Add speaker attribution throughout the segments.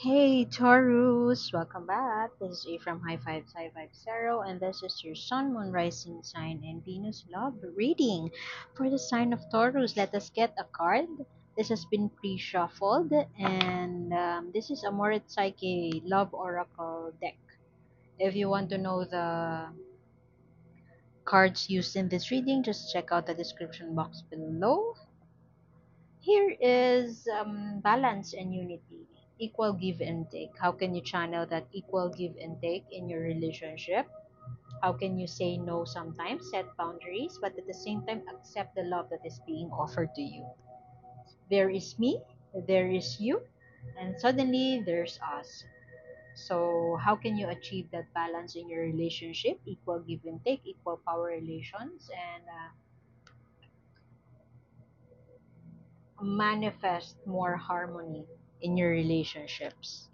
Speaker 1: Hey Taurus, welcome back. This is A from High Five Five Zero, and this is your Sun, Moon, Rising sign, and Venus love reading for the sign of Taurus. Let us get a card. This has been pre-shuffled, and this is Amoret Psyche Love Oracle deck. If you want to know the cards used in this reading, just check out the description box below. Here is balance and unity, equal give and take. How can you channel that equal give and take in your relationship? How can you say no sometimes, set boundaries, but at the same time accept the love that is being offered to you? There is me, there is you, and suddenly there's us. So, how can you achieve that balance in your relationship? Equal give and take, equal power relations, and manifest more harmony in your relationships.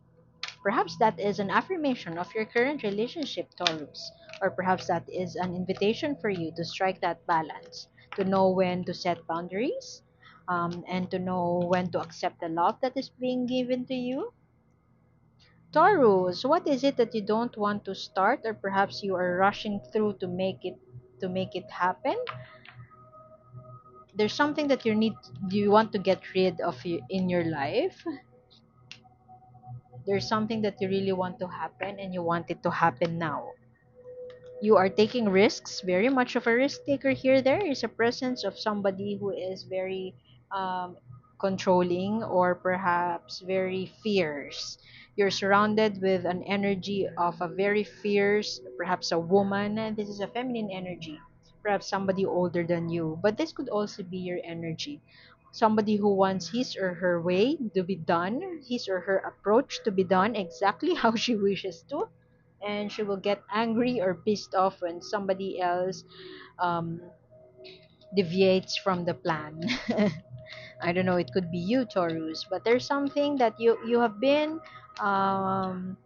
Speaker 1: Perhaps that is an affirmation of your current relationship, Taurus. Or perhaps that is an invitation for you to strike that balance, to know when to set boundaries, and to know when to accept the love that is being given to you. Taurus, what is it that you don't want to start, or perhaps you are rushing through to make it happen? There's something that you want to get rid of in your life. There's something that you really want to happen and you want it to happen now. You are taking risks, very much of a risk taker here. There is a presence of somebody who is very um, controlling or perhaps very fierce. You're surrounded with an energy of a very fierce, perhaps a woman, and this is a feminine energy, perhaps somebody older than you, but this could also be your energy. Somebody who wants his or her way to be done, his or her approach to be done exactly how she wishes to, and she will get angry or pissed off when somebody else um, deviates from the plan. I don't know, it could be you, Taurus, but there's something that you have been um,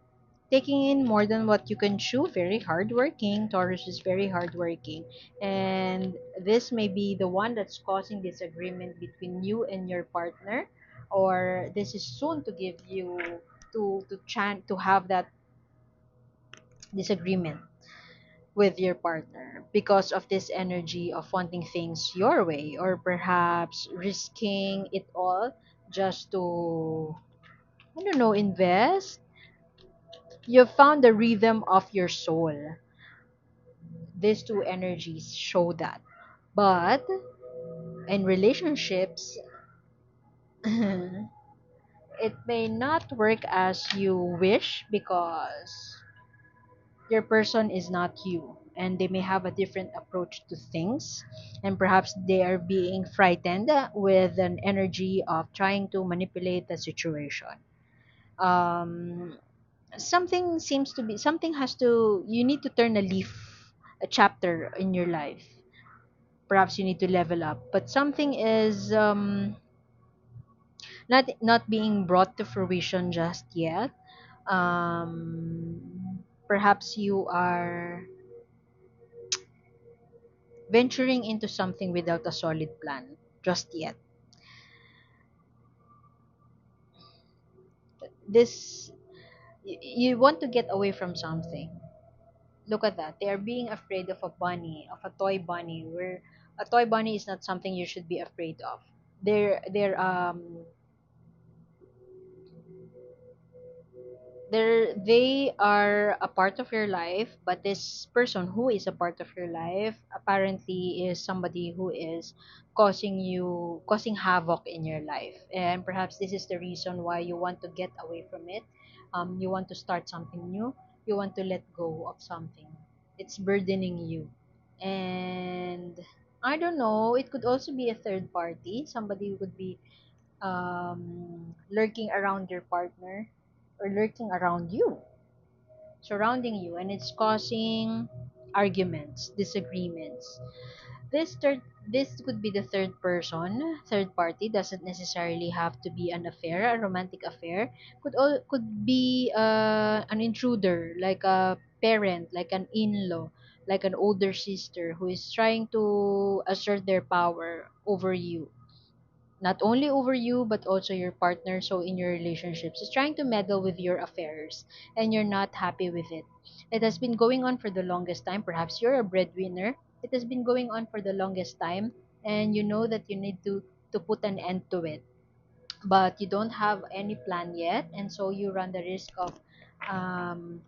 Speaker 1: taking in more than what you can chew. Very hardworking. Taurus is very hardworking, and this may be the one that's causing disagreement between you and your partner, or this is soon to give you to have that disagreement with your partner because of this energy of wanting things your way, or perhaps risking it all just to, I don't know, invest. You've found the rhythm of your soul. These two energies show that. But in relationships, it may not work as you wish because your person is not you, and they may have a different approach to things, and perhaps they are being frightened with an energy of trying to manipulate the situation. um something has to, you need to turn a leaf, a chapter in your life. Perhaps you need to level up, but something is not being brought to fruition just yet. Perhaps you are venturing into something without a solid plan just yet. This you want to get away from something. Look at that. They are being afraid of a bunny, of a toy bunny, where a toy bunny is not something you should be afraid of. They are a part of your life, but this person who is a part of your life apparently is somebody who is causing havoc in your life, and perhaps this is the reason why you want to get away from it. You want to start something new. You want to let go of something. It's burdening you, and I don't know, it could also be a third party. Somebody would be lurking around your partner, or lurking around you, surrounding you, and it's causing arguments, disagreements. This could be the third person, third party. Doesn't necessarily have to be an affair, a romantic affair. Could be an intruder, like a parent, like an in-law, like an older sister who is trying to assert their power over you. not only over you but also your partner, so in your relationships, is trying to meddle with your affairs, and you're not happy with it. It has been going on for the longest time. Perhaps you're a breadwinner. It has been going on for the longest time, and you know that you need to put an end to it, but you don't have any plan yet, and so you run the risk of um,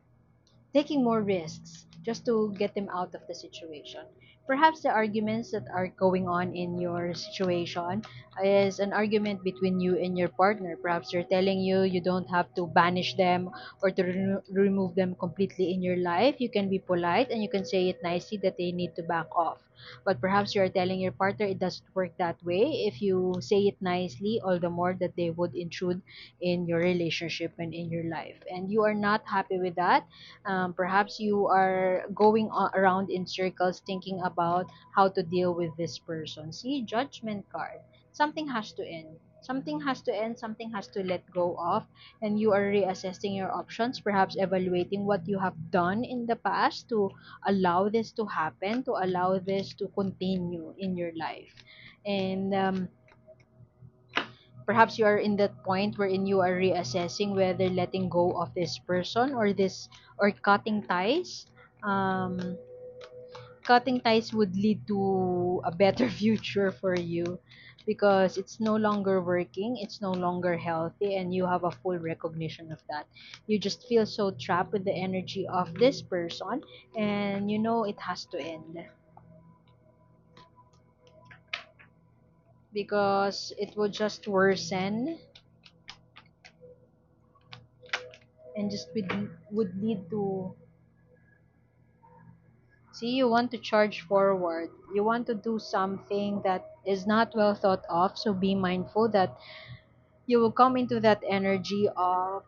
Speaker 1: taking more risks just to get them out of the situation. Perhaps the arguments that are going on in your situation is an argument between you and your partner. Perhaps they're telling you you don't have to banish them or to remove them completely in your life. You can be polite and you can say it nicely that they need to back off. But perhaps you're telling your partner it doesn't work that way. If you say it nicely, all the more that they would intrude in your relationship and in your life. And you are not happy with that. Perhaps you are going around in circles thinking about how to deal with this person. See, judgment card. Something has to end. Something has to end, something has to let go of, and you are reassessing your options, perhaps evaluating what you have done in the past to allow this to happen, to allow this to continue in your life. And perhaps you are in that point wherein you are reassessing whether letting go of this person or this or cutting ties. um Cutting ties would lead to a better future for you, because it's no longer working, it's no longer healthy, and you have a full recognition of that. You just feel so trapped with the energy of this person, and you know it has to end, because it would just worsen and just would lead to. See, you want to charge forward. You want to do something that is not well thought of. So be mindful that you will come into that energy of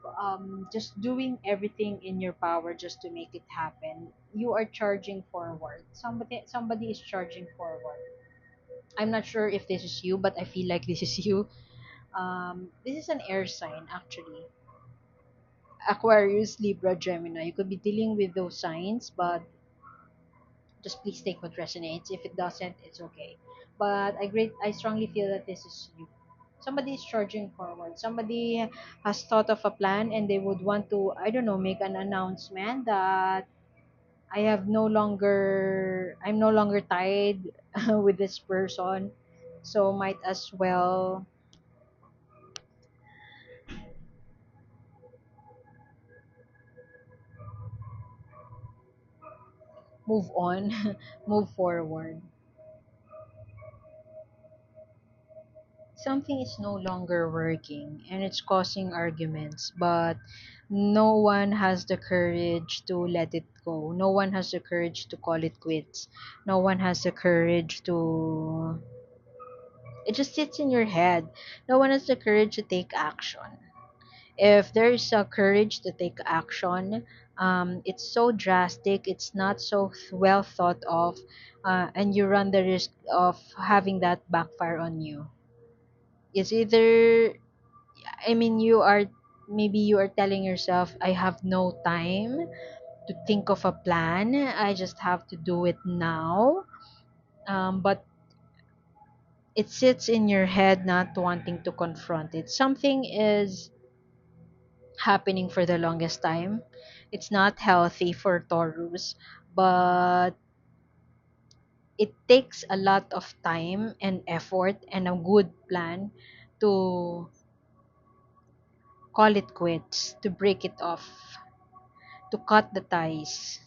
Speaker 1: just doing everything in your power just to make it happen. You are charging forward. Somebody is charging forward. I'm not sure if this is you, but I feel like this is you. This is an air sign actually. Aquarius, Libra, Gemini. You could be dealing with those signs, but just please take what resonates. If it doesn't, it's okay. But I strongly feel that this is you. Somebody is charging forward. Somebody has thought of a plan and they would want to, I don't know, make an announcement that I'm no longer tied with this person. So might as well move on, move forward. Something is no longer working and it's causing arguments, but no one has the courage to let it go. No one has the courage to call it quits. No one has the courage to. It just sits in your head. No one has the courage to take action. If there is a courage to take action, it's so drastic, it's not so well thought of, and you run the risk of having that backfire on you. It's either, I mean, maybe you are telling yourself, I have no time to think of a plan. I just have to do it now. But it sits in your head not wanting to confront it. Something is happening for the longest time. It's not healthy for Taurus, but it takes a lot of time and effort and a good plan to call it quits, to break it off, to cut the ties,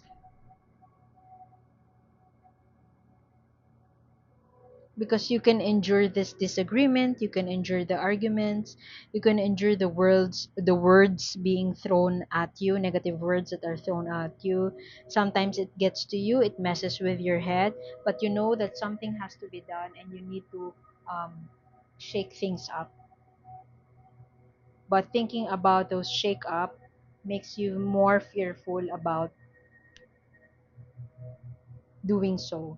Speaker 1: because you can endure this disagreement, you can endure the arguments, you can endure the words being thrown at you, negative words that are thrown at you. Sometimes it gets to you, it messes with your head, but you know that something has to be done and you need to um, shake things up. But thinking about those shake up makes you more fearful about doing so.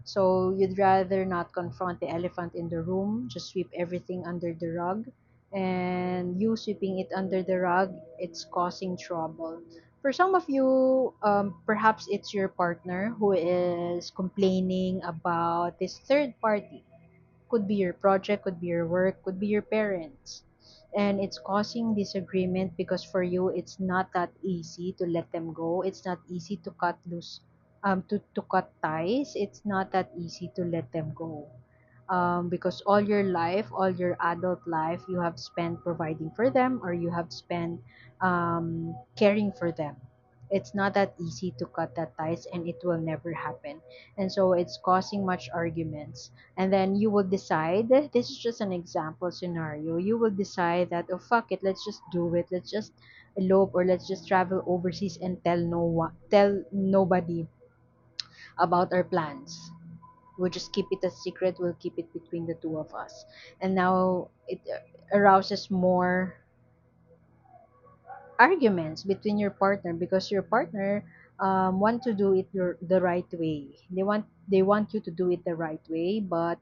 Speaker 1: So you'd rather not confront the elephant in the room, just sweep everything under the rug. And you sweeping it under the rug, it's causing trouble. For some of you, perhaps it's your partner who is complaining about this third party, could be your project, could be your work, could be your parents. And it's causing disagreement because for you it's not that easy to let them go. It's not easy to cut loose, to cut ties. It's not that easy to let them go, because all your life, all your adult life, you have spent providing for them, or you have spent caring for them. It's not that easy to cut that ties, and it will never happen. And so it's causing much arguments. And then you will decide, this is just an example scenario, you will decide that, oh fuck it, let's just do it. Let's just elope, or let's just travel overseas and tell nobody about our plans. We'll just keep it a secret. We'll keep it between the two of us. And now it arouses more arguments between your partner, because your partner want to do it the right way. They want you to do it the right way, but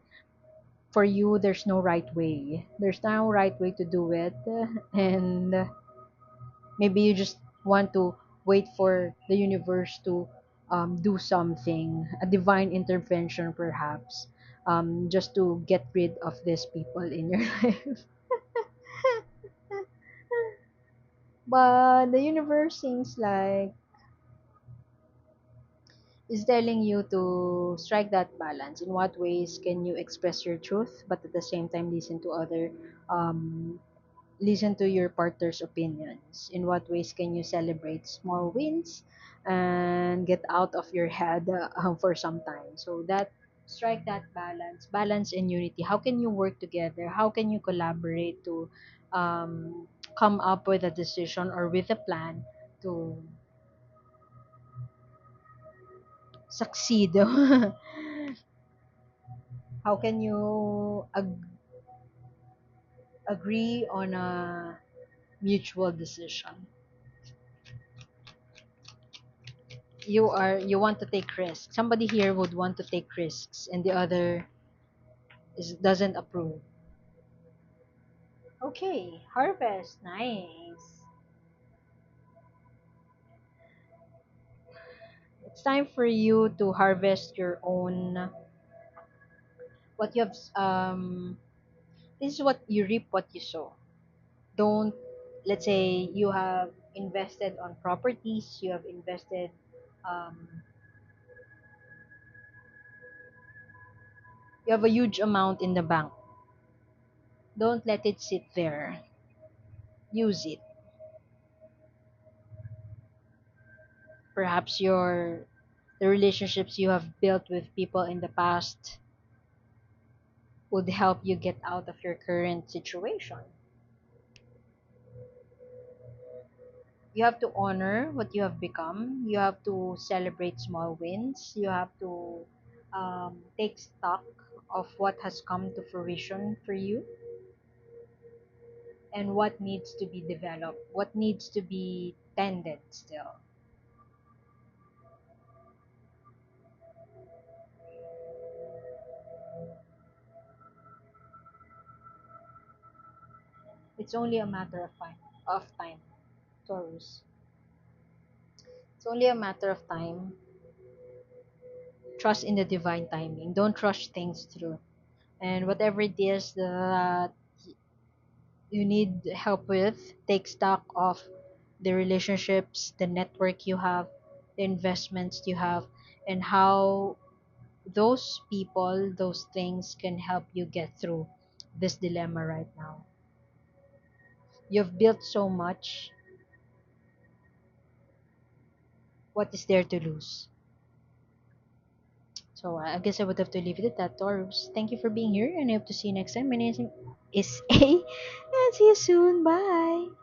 Speaker 1: for you there's no right way. There's no right way to do it, and maybe you just want to wait for the universe to do something, a divine intervention perhaps, just to get rid of these people in your life. But the universe seems like is telling you to strike that balance. In what ways can you express your truth, but at the same time um, listen to your partner's opinions? In what ways can you celebrate small wins and get out of your head for some time? So that strike that balance and unity. How can you work together? How can you collaborate to come up with a decision or with a plan to succeed? How can you agree on a mutual decision? You want to take risks. Somebody here would want to take risks, and the other doesn't approve. Okay, harvest, nice. It's time for you to harvest your own, what you have. This is what you reap, what you sow. Don't, let's say you have invested on properties, you have invested, um, you have a huge amount in the bank. Don't let it sit there. Use it. Perhaps the relationships you have built with people in the past would help you get out of your current situation. You have to honor what you have become. You have to celebrate small wins. You have to take stock of what has come to fruition for you, and what needs to be developed, what needs to be tended still. It's only a matter of time, Taurus. It's only a matter of time. Trust in the divine timing. Don't rush things through. And whatever it is that you need help with, take stock of the relationships, the network you have, the investments you have, and how those people, those things can help you get through this dilemma right now. You've built so much. What is there to lose? So I guess I would have to leave it at that, Taurus. Thank you for being here, and I hope to see you next time. My name is A, and see you soon. Bye.